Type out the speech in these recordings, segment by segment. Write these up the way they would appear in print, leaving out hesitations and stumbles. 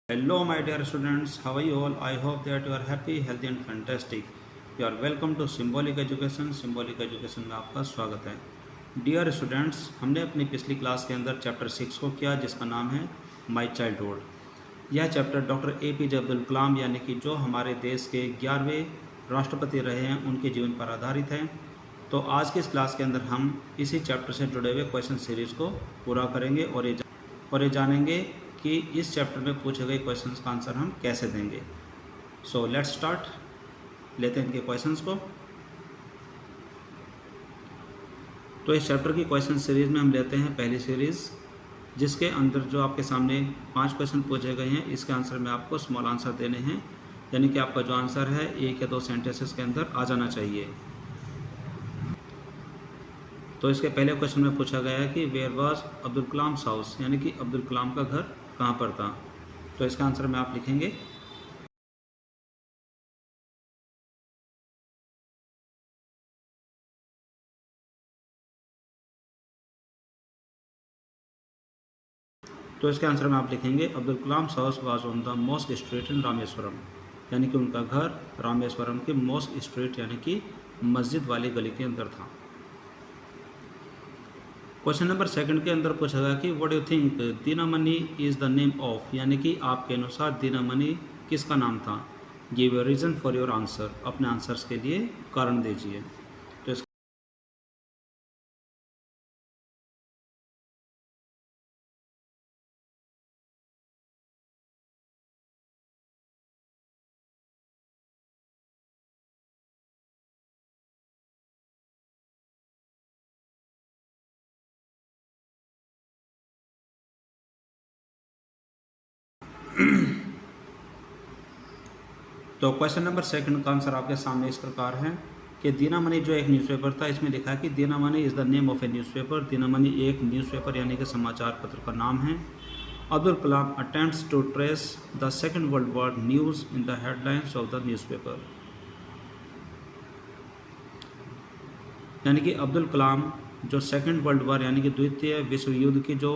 Hello, my dear students. How are you all? I hope that you are happy, healthy and fantastic. You are welcome to Symbolic Education. Symbolic Education में आपका स्वागत है. Dear students, हमने अपनी पिछली class के अंदर chapter 6 को किया जिसका नाम है माई चाइल्डहुड. यह chapter doctor APJ Abdul Kalam यानी कि जो हमारे देश के 11वें राष्ट्रपति रहे हैं उनके जीवन पर आधारित है. तो आज की इस क्लास के अंदर हम इसी चैप्टर से जुड़े हुए क्वेश्चन सीरीज को पूरा करेंगे और ये जानेंगे कि इस चैप्टर में पूछे गए क्वेश्चंस का आंसर हम कैसे देंगे. So let's start. लेते हैं इनके क्वेश्चंस को. तो इस चैप्टर की क्वेश्चन सीरीज में हम लेते हैं पहली सीरीज़ जिसके अंदर जो आपके सामने 5 क्वेश्चन पूछे गए हैं इसके आंसर में आपको स्मॉल आंसर देने हैं, यानी कि आपका जो आंसर है 1 या 2 सेंटेंसेस के अंदर आ जाना चाहिए. तो इसके पहले क्वेश्चन में पूछा गया है कि where was Abdul Kalam house, यानी कि अब्दुल कलाम का घर कहाँ पर था. तो इसका आंसर में आप लिखेंगे Abdul Kalam house was on the mosque street in Rameswaram, यानी कि उनका घर रामेश्वरम के मॉस्क स्ट्रीट यानी कि मस्जिद वाली गली के अंदर था. क्वेश्चन नंबर 2 के अंदर पूछा गया कि what do you think Dinamani is the name of, यानी कि आपके अनुसार दीनामणि किसका नाम था. Give a reason for your answer, अपने आंसर्स के लिए कारण दीजिए. तो तो क्वेश्चन नंबर 2 का आंसर आपके सामने इस प्रकार है कि दीनामणि जो एक न्यूज़पेपर था, इसमें लिखा है कि Dinamani is the name of a newspaper. Dinamani एक न्यूज़पेपर यानी कि समाचार पत्र का नाम है. Abdul Kalam attempts to trace the second world war news in the headlines of the newspaper, यानी कि अब्दुल कलाम जो सेकेंड वर्ल्ड वॉर यानी कि द्वितीय विश्व युद्ध की जो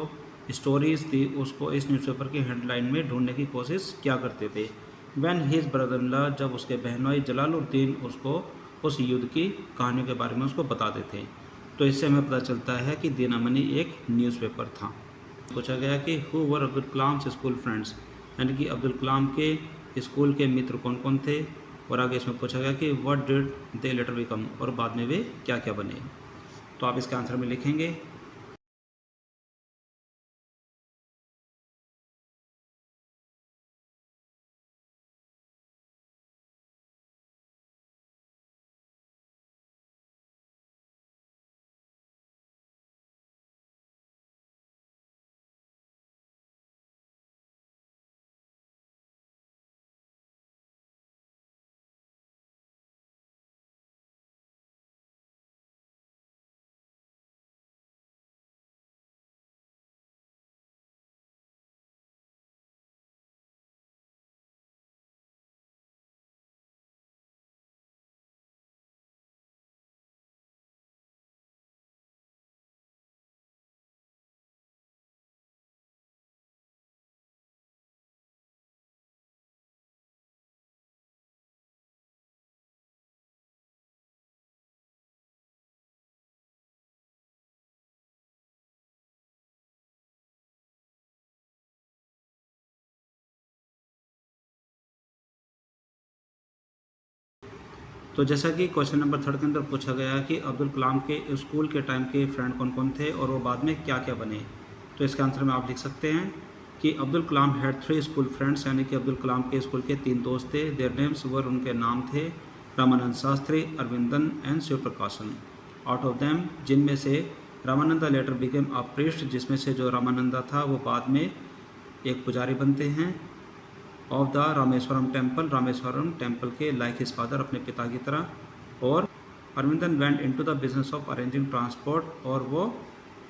स्टोरीज थी उसको इस न्यूज़पेपर की हेडलाइन में ढूंढने की कोशिश क्या करते थे. When his brother in law, जब उसके बहनोई जलालुद्दीन उसको उस युद्ध की कहानियों के बारे में उसको बताते थे. तो इससे हमें पता चलता है कि दीनामणि एक न्यूज़पेपर था. पूछा गया कि who were Abdul Kalam school friends, यानी कि अब्दुल कलाम के स्कूल के मित्र कौन कौन थे. और आगे इसमें पूछा गया कि what did they letter become, और बाद में वे क्या क्या बने. तो आप इसके आंसर में लिखेंगे तो जैसा कि क्वेश्चन नंबर 3 के अंदर पूछा गया कि अब्दुल कलाम के स्कूल के टाइम के फ्रेंड कौन कौन थे और वो बाद में क्या क्या बने. तो इसके आंसर में आप लिख सकते हैं कि Abdul Kalam had 3 school friends, यानी कि अब्दुल कलाम के स्कूल के 3 दोस्त थे. देयर नेम्स वर, उनके नाम थे रामानंद शास्त्री, अरविंदन एंड शिव प्रकाशन. आउट ऑफ देम, जिनमें से Ramananda letter became a priest, जिसमें से जो रामानंदा था वो बाद में एक पुजारी बनते हैं. ऑफ द रामेश्वरम टेम्पल के लाइक हिज फादर, अपने पिता की तरह. और Aravindan went into the business of arranging transport, और वो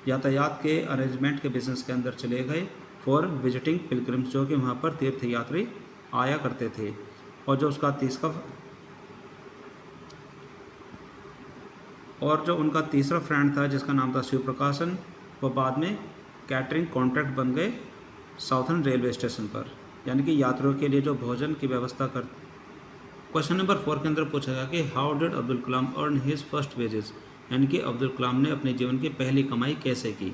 यातायात के अरेंजमेंट के बिजनेस के अंदर चले गए. फॉर विजिटिंग पिलग्रिम्स, जो कि वहाँ पर तीर्थयात्री आया करते थे. और जो उनका तीसरा फ्रेंड था जिसका नाम था शिव प्रकाशन, वो बाद में कैटरिंग कॉन्ट्रैक्ट बन गए साउथर्न रेलवे स्टेशन पर. यानी कि यात्रियों के लिए जो भोजन की व्यवस्था कर। क्वेश्चन नंबर 4 के अंदर पूछा गया कि how did Abdul Kalam earn his first wages, यानी कि अब्दुल कलाम ने अपने जीवन की पहली कमाई कैसे की।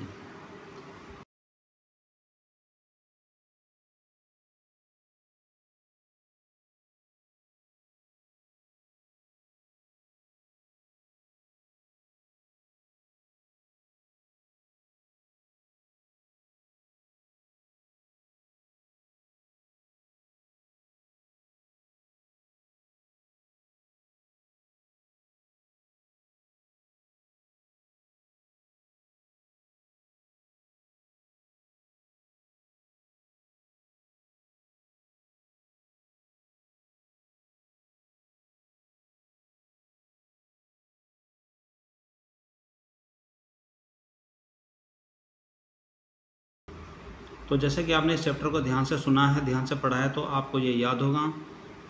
तो जैसे कि आपने इस चैप्टर को ध्यान से सुना है, ध्यान से पढ़ा है, तो आपको ये याद होगा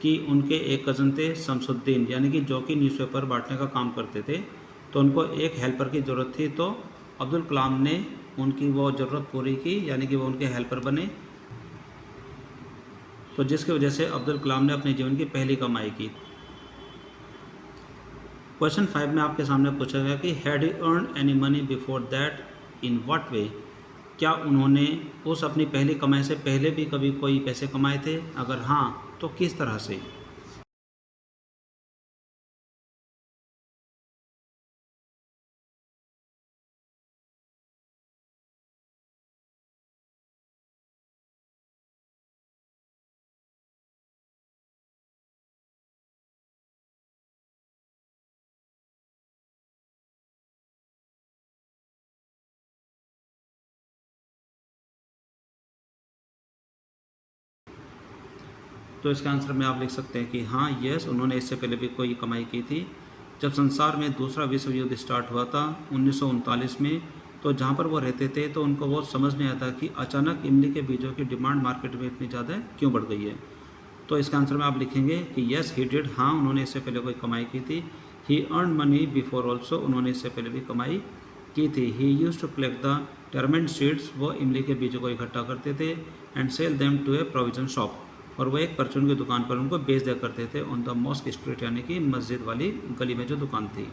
कि उनके एक कज़न थे शमसुद्दीन, यानी कि जो कि न्यूज़पेपर बांटने का काम करते थे। तो उनको एक हेल्पर की ज़रूरत थी, तो अब्दुल कलाम ने उनकी वो ज़रूरत पूरी की, यानी कि वो उनके हेल्पर बने। तो जिसकी वजह से अब्दुल कलाम ने अपने जीवन की पहली कमाई की। क्वेश्चन 5 में आपके सामने पूछा गया कि had he earn any money before that, in what way, क्या उन्होंने उस अपनी पहली कमाई से पहले भी कभी कोई पैसे कमाए थे, अगर हाँ तो किस तरह से। तो इसका आंसर में आप लिख सकते हैं कि हाँ, यस, उन्होंने इससे पहले भी कोई कमाई की थी। जब संसार में दूसरा विश्व युद्ध स्टार्ट हुआ था 1939 में, तो जहाँ पर वो रहते थे तो उनको वो समझ नहीं आता कि अचानक इमली के बीजों की डिमांड मार्केट में इतनी ज़्यादा क्यों बढ़ गई है। तो इसका आंसर में आप लिखेंगे कि यस ही डिड, हाँ उन्होंने इससे पहले कोई कमाई की थी। He earn money before also, उन्होंने इससे पहले भी कमाई की थी। He use to collect the tamarind seeds, वो इमली के बीजों को इकट्ठा करते थे, and sell them to a provision shop, और वो एक परचून की दुकान पर उनको बेच दिया करते थे, ऑन द मॉस्क स्ट्रीट, यानी कि मस्जिद वाली गली में जो दुकान थी।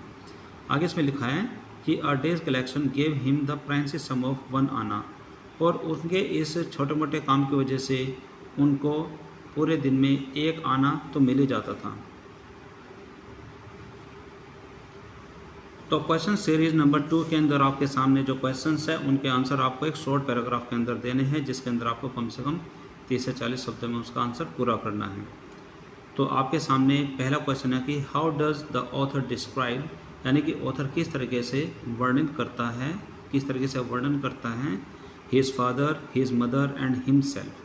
आगे इसमें लिखा है कि a day's collection gave him the princely sum of 1 anna, और उनके इस छोटे मोटे काम की वजह से उनको पूरे दिन में 1 आना तो मिल ही जाता था। तो क्वेश्चन सीरीज नंबर 2 के अंदर आपके सामने जो क्वेश्चंस है उनके आंसर आपको एक शॉर्ट पैराग्राफ के अंदर देने हैं, जिसके अंदर आपको कम से कम 30 से 40 शब्दों में उसका आंसर पूरा करना है। तो आपके सामने पहला क्वेश्चन है कि how does the author describe, यानी कि ऑथर किस तरीके से वर्णन करता है, किस तरीके से वर्णन करता है his father, his mother and himself.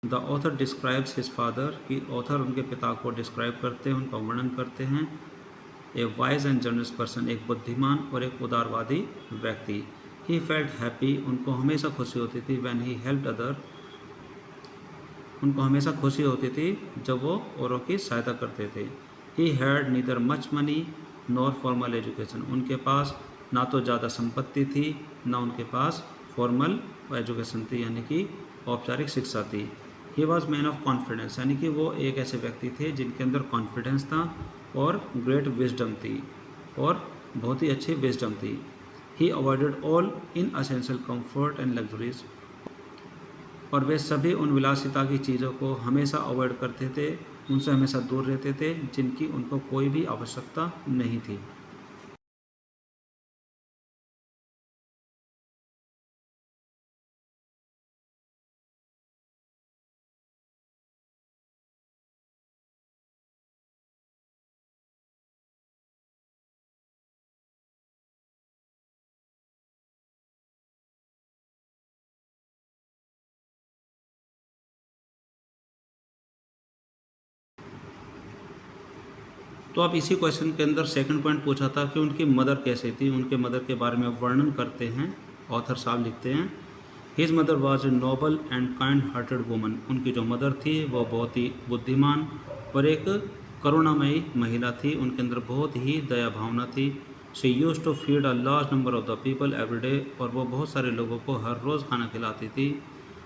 The author describes his father, कि ऑथर उनके पिता को डिस्क्राइब करते हैं, उनका वर्णन करते हैं। ए वाइज एंड जनरस पर्सन, एक बुद्धिमान और एक उदारवादी व्यक्ति। ही फेल्ट हैप्पी, उनको हमेशा खुशी होती थी। व्हेन ही हेल्प्ड अदर, उनको हमेशा खुशी होती थी जब वो औरों की सहायता करते थे। He had neither much money nor formal education, उनके पास ना तो ज़्यादा संपत्ति थी, ना उनके पास फॉर्मल एजुकेशन थी, यानी कि औपचारिक शिक्षा थी। He was man of confidence, यानी कि वो एक ऐसे व्यक्ति थे जिनके अंदर कॉन्फिडेंस था और ग्रेट विजडम थी, और बहुत ही अच्छी विजडम थी। He avoided all inessential comfort and luxuries, और वे सभी उन विलासिता की चीज़ों को हमेशा अवॉइड करते थे, उनसे हमेशा दूर रहते थे जिनकी उनको कोई भी आवश्यकता नहीं थी। तो अब इसी क्वेश्चन के अंदर सेकंड पॉइंट पूछा था कि उनकी मदर कैसी थी, उनके मदर के बारे में वर्णन करते हैं। ऑथर साहब लिखते हैं, his mother was a noble and kind hearted woman. उनकी जो मदर थी वो बहुत ही बुद्धिमान और एक करुणामयी महिला थी। उनके अंदर बहुत ही दया भावना थी। She use to feed a large number of the people every day, और वो बहुत सारे लोगों को हर रोज़ खाना खिलाती थी।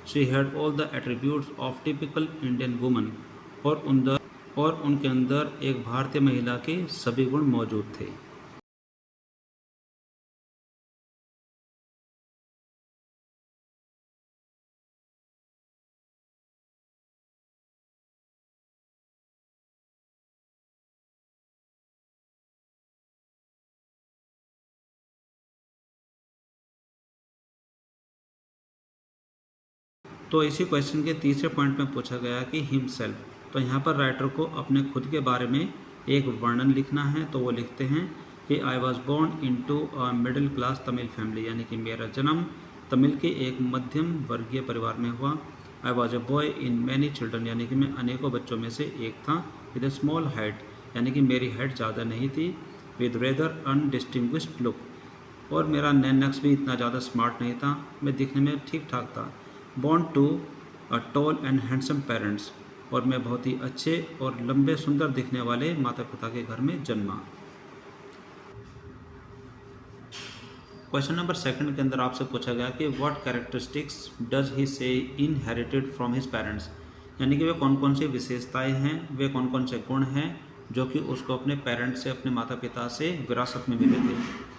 She had all the attributes of typical Indian woman, और उनके अंदर एक भारतीय महिला के सभी गुण मौजूद थे। तो इसी क्वेश्चन के तीसरे पॉइंट में पूछा गया कि हिमसेल्फ। तो यहाँ पर राइटर को अपने खुद के बारे में एक वर्णन लिखना है। तो वो लिखते हैं कि I was born in to a middle class Tamil family, यानी कि मेरा जन्म तमिल के एक मध्यम वर्गीय परिवार में हुआ। I was a boy in many children, यानी कि मैं अनेकों बच्चों में से एक था। विद ए स्मॉल हाइट, यानी कि मेरी हाइट ज़्यादा नहीं थी। विद रेदर अनडिस्टिंग्विश्ड लुक, और मेरा नैन नक्श भी इतना ज़्यादा स्मार्ट नहीं था, मैं दिखने में ठीक ठाक था। Born to a tall and handsome parents, और मैं बहुत ही अच्छे और लंबे सुंदर दिखने वाले माता पिता के घर में जन्मा। क्वेश्चन नंबर सेकंड के अंदर आपसे पूछा गया कि व्हाट कैरेक्टरिस्टिक्स डज ही से इनहेरिटेड फ्रॉम हिज पेरेंट्स, यानी कि वे कौन कौन सी विशेषताएं हैं, वे कौन कौन से गुण हैं जो कि उसको अपने पेरेंट्स से, अपने माता पिता से विरासत में मिले थे।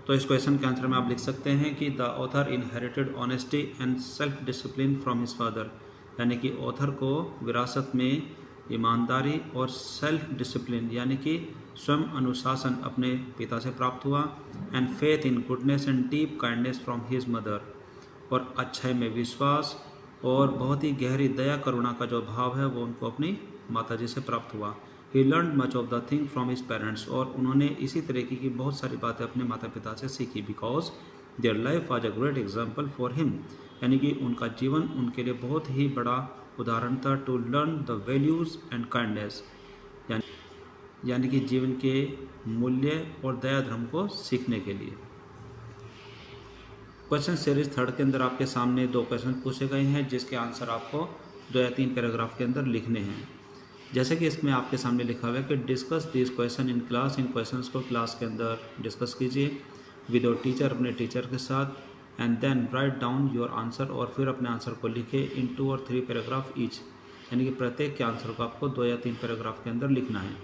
तो इस क्वेश्चन के आंसर में आप लिख सकते हैं कि the author inherited honesty and self discipline from his father, यानी कि ऑथर को विरासत में ईमानदारी और सेल्फ डिसिप्लिन, यानी कि स्वयं अनुशासन अपने पिता से प्राप्त हुआ। And faith in goodness and deep kindness from his mother, और अच्छाई में विश्वास और बहुत ही गहरी दया करुणा का जो भाव है वो उनको अपनी माताजी से प्राप्त हुआ। He learn much of the thing from his parents, और उन्होंने इसी तरीके की बहुत सारी बातें अपने माता पिता से सीखी। Because their life was a great example for him, यानी कि उनका जीवन उनके लिए बहुत ही बड़ा उदाहरण था। To learn the values and kindness, यानी कि जीवन के मूल्य और दया धर्म को सीखने के लिए। क्वेश्चन सीरीज थर्ड के अंदर आपके सामने दो क्वेश्चन पूछे गए हैं, जिसके आंसर आपको 2 या 3 पैराग्राफ के अंदर लिखने हैं। जैसे कि इसमें आपके सामने लिखा हुआ है कि discuss this question in class, इन क्वेश्चंस को क्लास के अंदर डिस्कस कीजिए विद योर टीचर, अपने टीचर के साथ। And then write down your answer, और फिर अपने आंसर को लिखे इन 2 और 3 पैराग्राफ ईच, यानी कि प्रत्येक के आंसर को आपको 2 या 3 पैराग्राफ के अंदर लिखना है।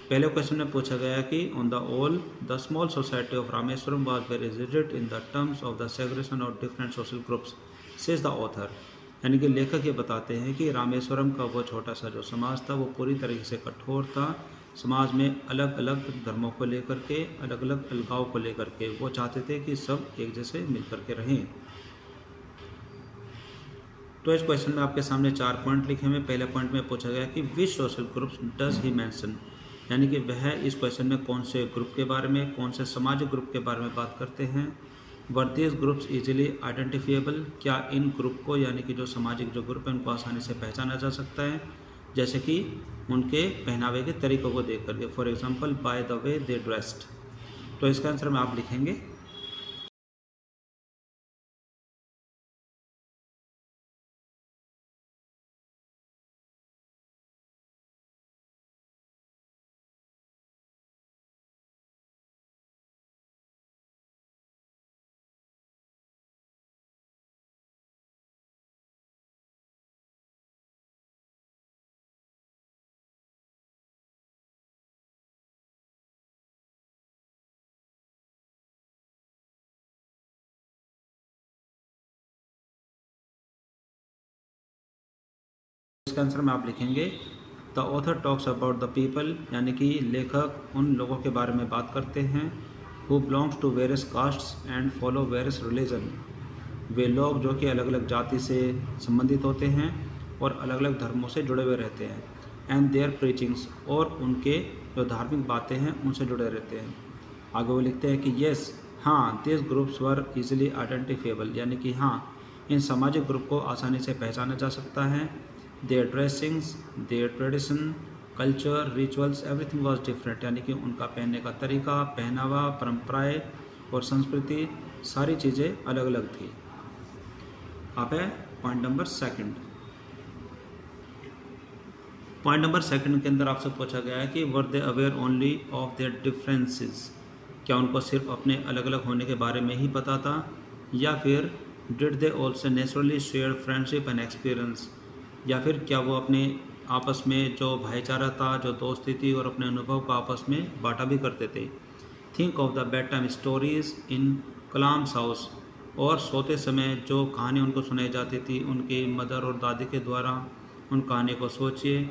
पहले क्वेश्चन में पूछा गया कि on the all the small society of Rameswaram was very rigid in the terms of the segregation of different social groups, says the author, यानी कि लेखक ये बताते हैं कि रामेश्वरम का वो छोटा सा जो समाज था वो पूरी तरीके से कठोर था। समाज में अलग अलग धर्मों को लेकर के, अलग अलग अलगाव को लेकर के वो चाहते थे कि सब एक जैसे मिलकर के रहें। तो इस क्वेश्चन में आपके सामने 4 पॉइंट लिखे हुए। पहले पॉइंट में पूछा गया कि which social groups does he mention, यानी कि वह इस क्वेश्चन में कौन से ग्रुप के बारे में, कौन से सामाजिक ग्रुप के बारे में बात करते हैं। Were these groups easily identifiable, क्या इन ग्रुप को, यानी कि जो सामाजिक जो ग्रुप है उनको आसानी से पहचाना जा सकता है, जैसे कि उनके पहनावे के तरीकों को देख करके, for example by the way they dressed. तो इसका आंसर में आप लिखेंगे इसके आंसर में आप लिखेंगे the author talks about the people, यानी कि लेखक उन लोगों के बारे में बात करते हैं who belongs to various castes and follow various religion, वे लोग जो कि अलग अलग जाति से संबंधित होते हैं और अलग अलग धर्मों से जुड़े हुए रहते हैं, एंड देयर प्रीचिंग्स, और उनके जो धार्मिक बातें हैं उनसे जुड़े रहते हैं। आगे वो लिखते हैं कि येस, हाँ, this groups were easily identifiable, यानी कि हाँ, इन सामाजिक ग्रुप को आसानी से पहचाना जा सकता है। Their dressings, their tradition, culture, rituals, everything was different, यानी कि उनका पहनने का तरीका, पहनावा, परंपराएं और संस्कृति, सारी चीज़ें अलग अलग थी। आप है point number second. Point number second के अंदर आपसे पूछा गया है कि whether they aware only of their differences, क्या उनको सिर्फ अपने अलग अलग होने के बारे में ही पता था, या फिर did they also naturally share friendship and experience, या फिर क्या वो अपने आपस में जो भाईचारा था, जो दोस्ती थी और अपने अनुभव को आपस में बांटा भी करते थे। Think of the bed time stories in Kalam's house, और सोते समय जो कहानी उनको सुनाई जाती थी उनकी मदर और दादी के द्वारा, उन कहानी को सोचिए।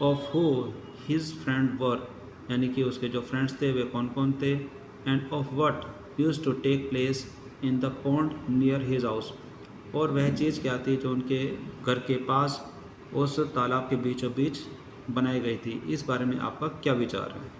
ऑफ हु हिज फ्रेंड वर, यानी कि उसके जो फ्रेंड्स थे वे कौन कौन थे, and of what use to take place in the pond near his house, और वह चीज़ क्या थी जो उनके घर के पास उस तालाब के बीचों बीच बनाई गई थी। इस बारे में आपका क्या विचार है?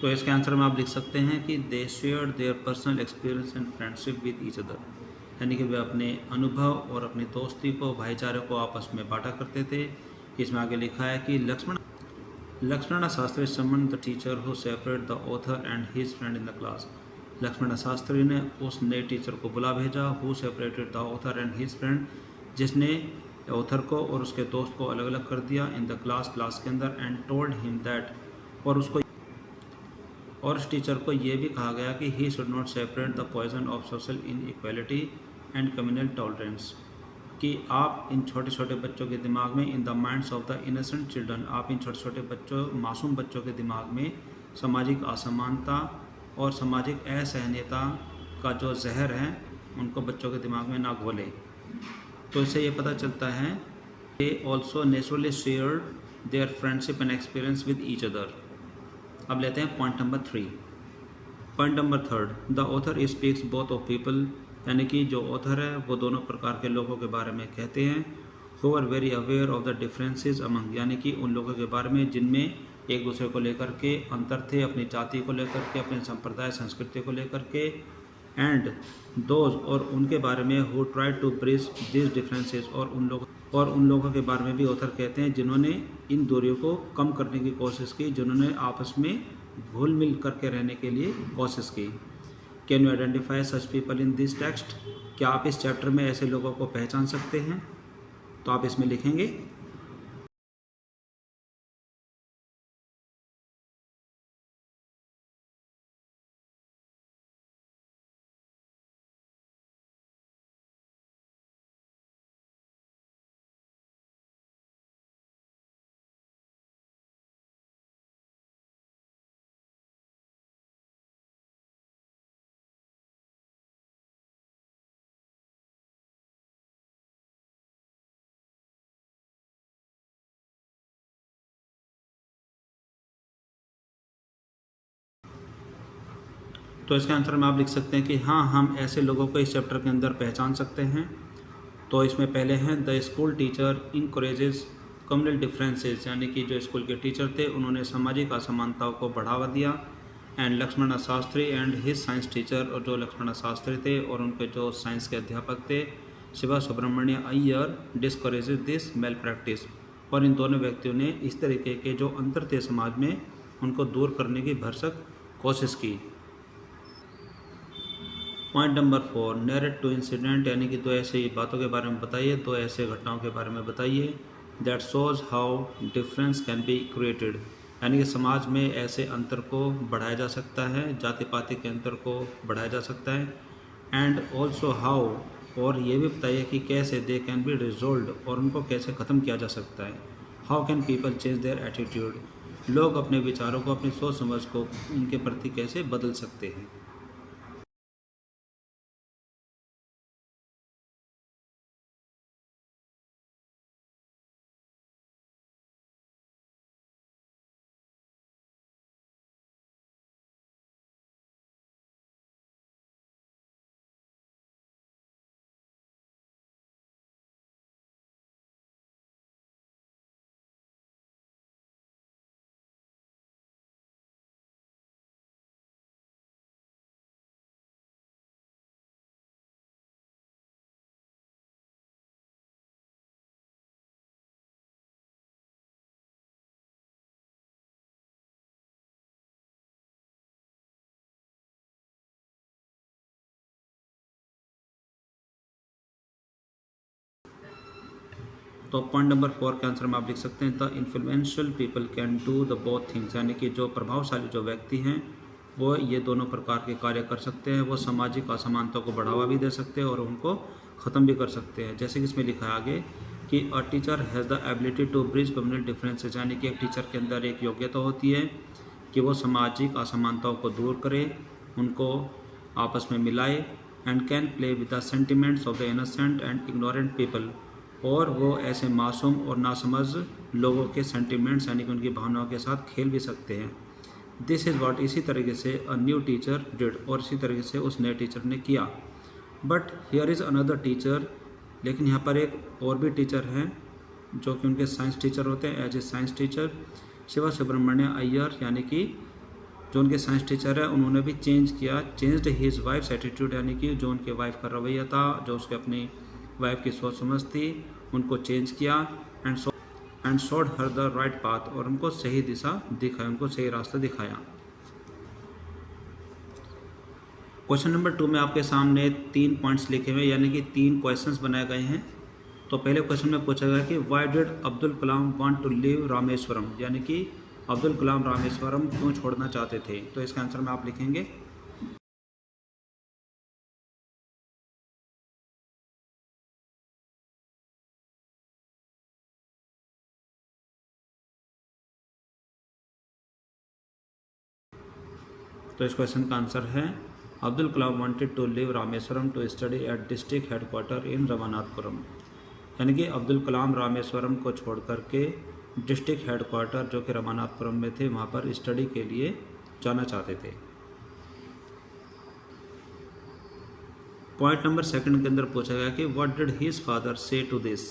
तो इसके आंसर में आप लिख सकते हैं कि they share their personal experience and friendship with each other, यानी कि वे अपने अनुभव और अपनी दोस्ती को, भाईचारे को आपस में बांटा करते थे। इसमें आगे लिखा है कि Lakshmana Sastry summon the teacher who separate the author and his friend in the class, Lakshmana Sastry ने उस नए टीचर को बुला भेजा who separated the author and his friend, जिसने ऑथर को और उसके दोस्त को अलग अलग कर दिया इन द क्लास के अंदर, एंड टोल्ड हिम दैट, और उस टीचर को ये भी कहा गया कि he should not separate the poison of social inequality and communal tolerance, कि आप इन छोटे छोटे बच्चों के दिमाग में, in the minds of the innocent children, आप इन छोटे छोटे बच्चों, मासूम बच्चों के दिमाग में सामाजिक असमानता और सामाजिक असहनीयता का जो जहर है उनको बच्चों के दिमाग में ना घोले। तो इससे ये पता चलता है they also naturally shared their friendship and experience with each other. अब लेते हैं point number 3। Point number 3, the author speaks both of people, यानी कि जो ऑथर है वो दोनों प्रकार के लोगों के बारे में कहते हैं। Who are very aware of the differences among, यानी कि उन लोगों के बारे में जिनमें एक दूसरे को लेकर के अंतर थे, अपनी जाति को लेकर के, अपने संप्रदाय संस्कृति को लेकर के, एंड दोज, और उनके बारे में who try to bridge this differences, और उन लोगों के बारे में भी ऑथर कहते हैं जिन्होंने इन दूरियों को कम करने की कोशिश की, जिन्होंने आपस में घुल मिल करके रहने के लिए कोशिश की। Can you identify such people in this text, क्या आप इस चैप्टर में ऐसे लोगों को पहचान सकते हैं? तो आप इसमें लिखेंगे तो इसके आंसर में आप लिख सकते हैं कि हाँ, हम ऐसे लोगों को इस चैप्टर के अंदर पहचान सकते हैं। तो इसमें पहले हैं the school teacher encourages communal differences, यानी कि जो स्कूल के टीचर थे उन्होंने सामाजिक असमानताओं को बढ़ावा दिया। And Lakshman Shastri and his science teacher, और जो लक्ष्मण शास्त्री थे और उनके जो साइंस के अध्यापक थे, Shiva Subramania Iyer discourages this male practice. और इन दोनों व्यक्तियों ने इस तरीके के जो अंतर थे समाज में उनको दूर करने की भरसक कोशिश की। Point number 4, narrate two incident, यानी कि दो ऐसी बातों के बारे में बताइए, दो ऐसे घटनाओं के बारे में बताइए that shows how difference can be created, यानी कि समाज में ऐसे अंतर को बढ़ाया जा सकता है, जाति पाति के अंतर को बढ़ाया जा सकता है। एंड ऑल्सो हाउ, और ये भी बताइए कि कैसे दे कैन बी रिजोल्व, और उनको कैसे ख़त्म किया जा सकता है। How can people change their attitude, लोग अपने विचारों को, अपनी सोच समझ को इनके प्रति कैसे बदल सकते हैं। तो पॉइंट नंबर 4 के आंसर में आप लिख सकते हैं the influential people can do the both things, यानी कि जो प्रभावशाली जो व्यक्ति हैं वो ये दोनों प्रकार के कार्य कर सकते हैं। वो सामाजिक असमानता को बढ़ावा भी दे सकते हैं और उनको ख़त्म भी कर सकते हैं। जैसे कि इसमें लिखा है आगे कि a teacher has the ability to bridge communal differences, यानी कि एक टीचर के अंदर एक योग्यता होती है कि वो सामाजिक असमानताओं को दूर करे, उनको आपस में मिलाए। And can play with the sentiments of the innocent and ignorant people, और वो ऐसे मासूम और नासमझ लोगों के सेंटिमेंट्स यानी कि उनकी भावनाओं के साथ खेल भी सकते हैं। दिस इज़ व्हाट, इसी तरीके से अ न्यू टीचर डिड, और इसी तरीके से उस नए टीचर ने किया। But here is another teacher, लेकिन यहाँ पर एक और भी टीचर हैं जो कि उनके साइंस टीचर होते हैं। As a science teacher Shiva Subramania Iyer, यानी कि जो उनके साइंस टीचर है, उन्होंने भी चेंज्ड हिज वाइफ्स एटीट्यूड, यानी कि जो उनके वाइफ का रवैया था, जो उसके अपनी वाइफ की सोच समझ थी, उनको चेंज किया। And showed her the right path, और उनको सही दिशा दिखाया, उनको सही रास्ता दिखाया। क्वेश्चन नंबर 2 में आपके सामने 3 पॉइंट्स लिखे हुए, यानी कि 3 क्वेश्चंस बनाए गए हैं। तो पहले क्वेश्चन में पूछा गया कि why did Abdul Kalam want to leave Rameswaram, यानी कि अब्दुल कलाम रामेश्वरम क्यों छोड़ना चाहते थे। तो इसका आंसर में आप लिखेंगे तो इस क्वेश्चन का आंसर है Abdul Kalam wanted to leave Rameswaram to study at district headquarter in Ramanathapuram, यानी कि अब्दुल कलाम रामेश्वरम को छोड़ करके डिस्ट्रिक्ट हेडक्वार्टर जो कि रमानाथपुरम में थे वहाँ पर स्टडी के लिए जाना चाहते थे। पॉइंट नंबर 2 के अंदर पूछा गया कि व्हाट डिड हिज फादर से टू दिस,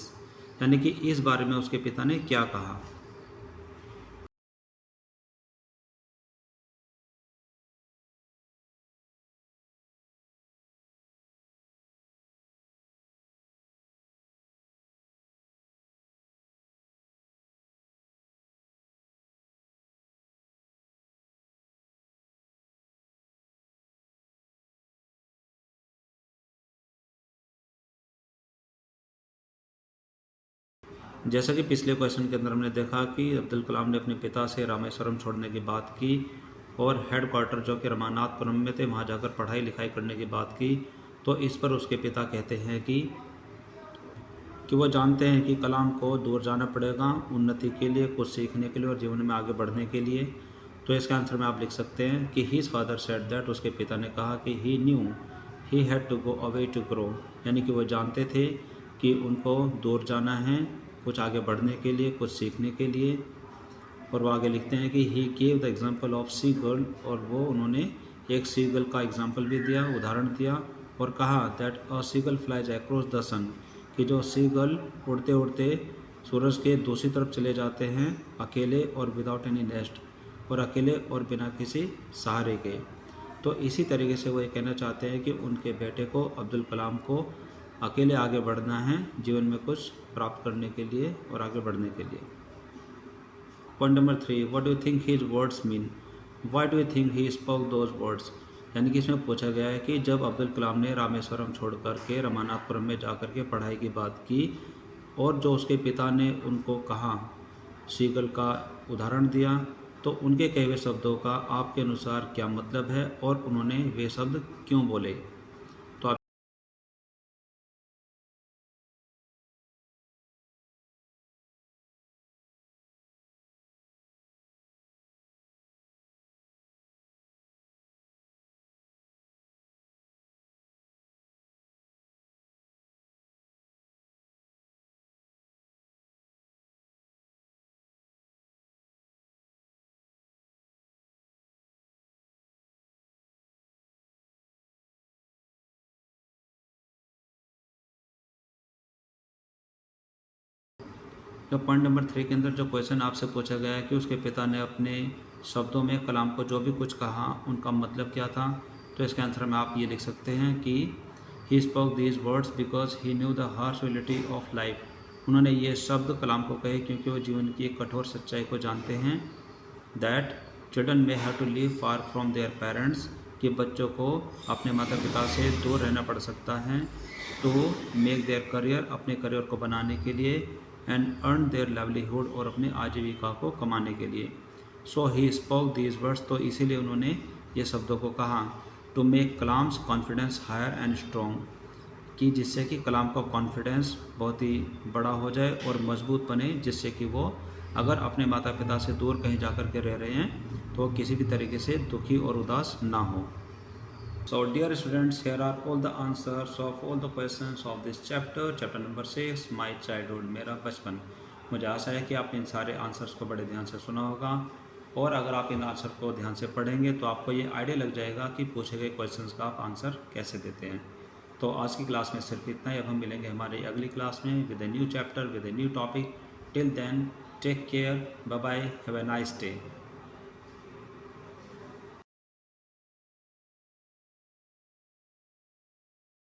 यानी कि इस बारे में उसके पिता ने क्या कहा। जैसा कि पिछले क्वेश्चन के अंदर हमने देखा कि अब्दुल कलाम ने अपने पिता से रामेश्वरम छोड़ने की बात की और हेड क्वार्टर जो कि रमानाथपुरम में थे वहाँ जाकर पढ़ाई लिखाई करने की बात की। तो इस पर उसके पिता कहते हैं कि वो जानते हैं कि कलाम को दूर जाना पड़ेगा उन्नति के लिए, कुछ सीखने के लिए और जीवन में आगे बढ़ने के लिए। तो इसके आंसर में आप लिख सकते हैं कि हीज़ फादर सेड दैट, उसके पिता ने कहा कि he knew he had to go away to grow, यानी कि वो जानते थे कि उनको दूर जाना है कुछ आगे बढ़ने के लिए, कुछ सीखने के लिए। और वो आगे लिखते हैं कि he gave the example of sea girl, और वो उन्होंने एक सी गर्ल का एग्जाम्पल भी दिया, उदाहरण दिया, और कहा that a seagull flies across the sun, कि जो सी गर्ल उड़ते उड़ते सूरज के दूसरी तरफ चले जाते हैं अकेले और विदाउट एनी नेस्ट, और अकेले और बिना किसी सहारे के। तो इसी तरीके से वो ये कहना चाहते हैं कि उनके बेटे को अब्दुल कलाम को अकेले आगे बढ़ना है जीवन में कुछ प्राप्त करने के लिए और आगे बढ़ने के लिए। Point number 3, what do you think his words mean, why do you think he spoke those words. यानी कि इसमें पूछा गया है कि जब अब्दुल कलाम ने रामेश्वरम छोड़ कर के रमानाथपुरम में जा कर के पढ़ाई की बात की और जो उसके पिता ने उनको कहा, सीगल का उदाहरण दिया, तो उनके कहे हुए शब्दों का आपके अनुसार क्या मतलब है और उन्होंने वे शब्द क्यों बोले। तो जो पॉइंट नंबर 3 के अंदर जो क्वेश्चन आपसे पूछा गया है कि उसके पिता ने अपने शब्दों में कलाम को जो भी कुछ कहा उनका मतलब क्या था, तो इसके आंसर में आप ये लिख सकते हैं कि ही spoke these words because he new the harsh reality of life. उन्होंने ये शब्द कलाम को कहे क्योंकि वो जीवन की एक कठोर सच्चाई को जानते हैं। That children may have to live far from their parents, कि बच्चों को अपने माता पिता से दूर रहना पड़ सकता है। टू मेक देयर करियर, अपने करियर को बनाने के लिए। एंड अर्न देयर लाइवलीहुड, और अपने आजीविका को कमाने के लिए। So he spoke these words, तो इसीलिए उन्होंने ये शब्दों को कहा। To make Kalam's confidence higher and strong, कि जिससे कि कलाम का कॉन्फिडेंस बहुत ही बड़ा हो जाए और मजबूत बने, जिससे कि वो अगर अपने माता पिता से दूर कहीं जा कर के रह रहे हैं तो किसी भी तरीके से दुखी और उदास ना हो। So dear students, here are all the answers of all the questions of this chapter number 6, My Childhood, मेरा बचपन। मुझे आशा है कि आपने इन सारे आंसर्स को बड़े ध्यान से सुना होगा, और अगर आप इन आंसर को ध्यान से पढ़ेंगे तो आपको ये आइडिया लग जाएगा कि पूछे गए क्वेश्चंस का आप आंसर कैसे देते हैं। तो आज की क्लास में सिर्फ इतना ही। अब हम मिलेंगे हमारी अगली क्लास में with a new chapter, with a new topic. Till then, take care, bye bye, have a nice day.